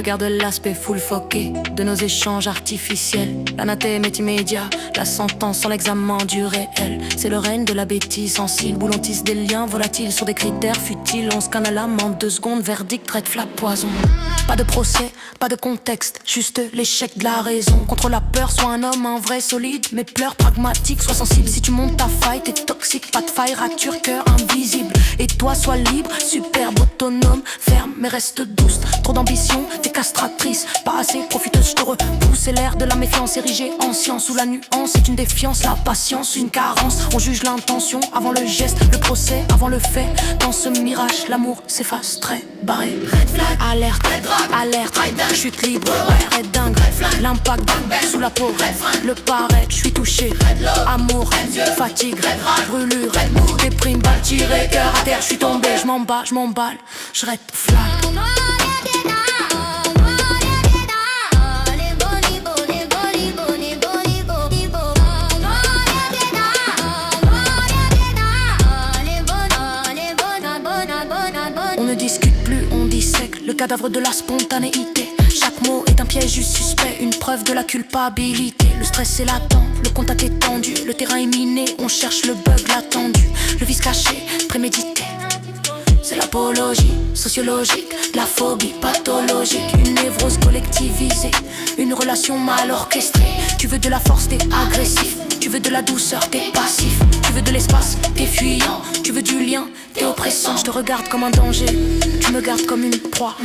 Regarde l'aspect full foqué de nos échanges artificiels. L'anathème est immédiat, la sentence sans l'examen du réel. C'est le règne de la bêtise sensible où l'on tisse des liens volatiles sur des critères futiles. On scanne à l'âme en 2 secondes, verdict, red flag, poison. Pas de procès, pas de contexte, juste l'échec de la raison. Contre la peur, sois un homme, un vrai solide, mais pleure pragmatique, sois sensible. Si tu montes ta faille, t'es toxique, pas de faille, rature, cœur invisible. Et toi, sois libre, superbe, autonome, ferme, mais reste douce. Trop d'ambition, t'es castratrice, pas assez profiteuse, je te repousse. Et l'air de la méfiance érigée en science, où la nuance est une défiance, la patience, une carence. On juge l'intention avant le geste, le procès avant le fait. Dans ce mirage, l'amour s'efface, très barré. Red flag, alerte, red drop, alerte, red chute libre, ouais. red dingue, red flag, l'impact sous la peau, red flag, le paraître, je suis touché, red love, amour, red yeux, fatigue, red rage, brûlure, red mood, déprime, balle tirée, cœur à terre, je suis tombé, je m'emballe, je red flag. On ne discute plus, on dissèque le cadavre de la spontanéité. Chaque mot est un piège du suspect, une preuve de la culpabilité. Le stress est latent, le contact est tendu, le terrain est miné, on cherche le bug, l'attendu. Le vice caché, prémédité. C'est l'apologie sociologique, la phobie pathologique, une névrose collectivisée, une relation mal orchestrée. Tu veux de la force, t'es agressif. Tu veux de la douceur, t'es passif. Tu veux de l'espace, t'es fuyant. Tu veux du lien, t'es oppressant. Je te regarde comme un danger, tu me gardes comme une proie.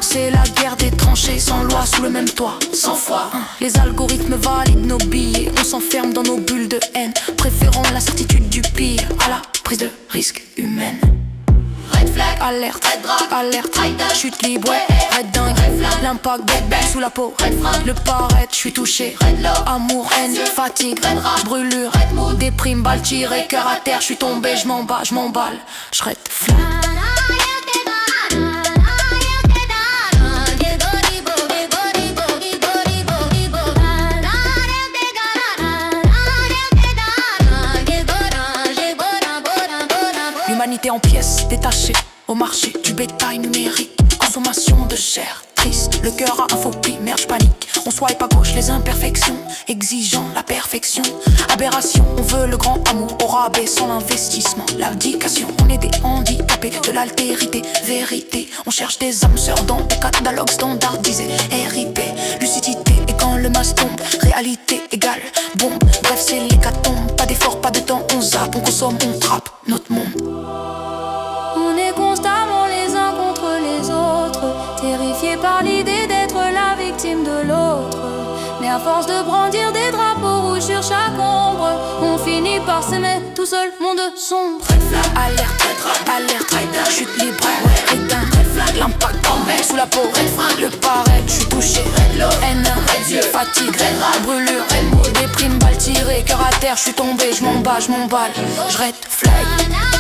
C'est la guerre des tranchées, sans loi, sous le même toit, sans foi. Les algorithmes valident nos billets, on s'enferme dans nos bulles de haine, préférant la certitude du pire à la prise de risque humaine. red flag, alerte, red drop, alerte, red dingue, chute libre, ouais. red dingue, red flag, l'impact sous la peau, red flag, le paraître, je suis touché, red love, amour, haine, red yeux, fatigue, red rage, brûlure, red mood, déprime, balle tirée, cœur à terre, je suis tombé, je m'emballe, je red flag. L'humanité en pièces, détachée au marché du bétail numérique. Consommation de chair, triste, le cœur a un faux pli, merde j'panique. On swipe à gauche les imperfections, exigeant la perfection. Aberration, on veut le grand amour au rabais sans l'investissement. L'abdication, on est des handicapés de l'altérité, vérité. On cherche des âmes sœurs dans des catalogues standardisés. RIP, lucidité, et quand le masque tombe, réalité égale bombe. Bref c'est l'hécatombe, pas d'effort, pas de temps, on zappe, on consomme, on trappe notre monde. On est constamment les uns contre les autres, terrifiés par l'idée d'être la victime de l'autre. Mais à force de brandir des drapeaux rouges sur chaque ombre, on finit par s'aimer tout seul, monde sombre. red flag, Alerte, red drop, alerte, red dingue, chute libre, ouais. red dingue, red flag, l'impact sous la peau, red flag, le paraître, je suis touché, red love, haine, red yeux, fatigue, red rage, brûlure, red mood, déprime, balle tirée, cœur à terre, je suis tombé, je m'emballe, je red flag.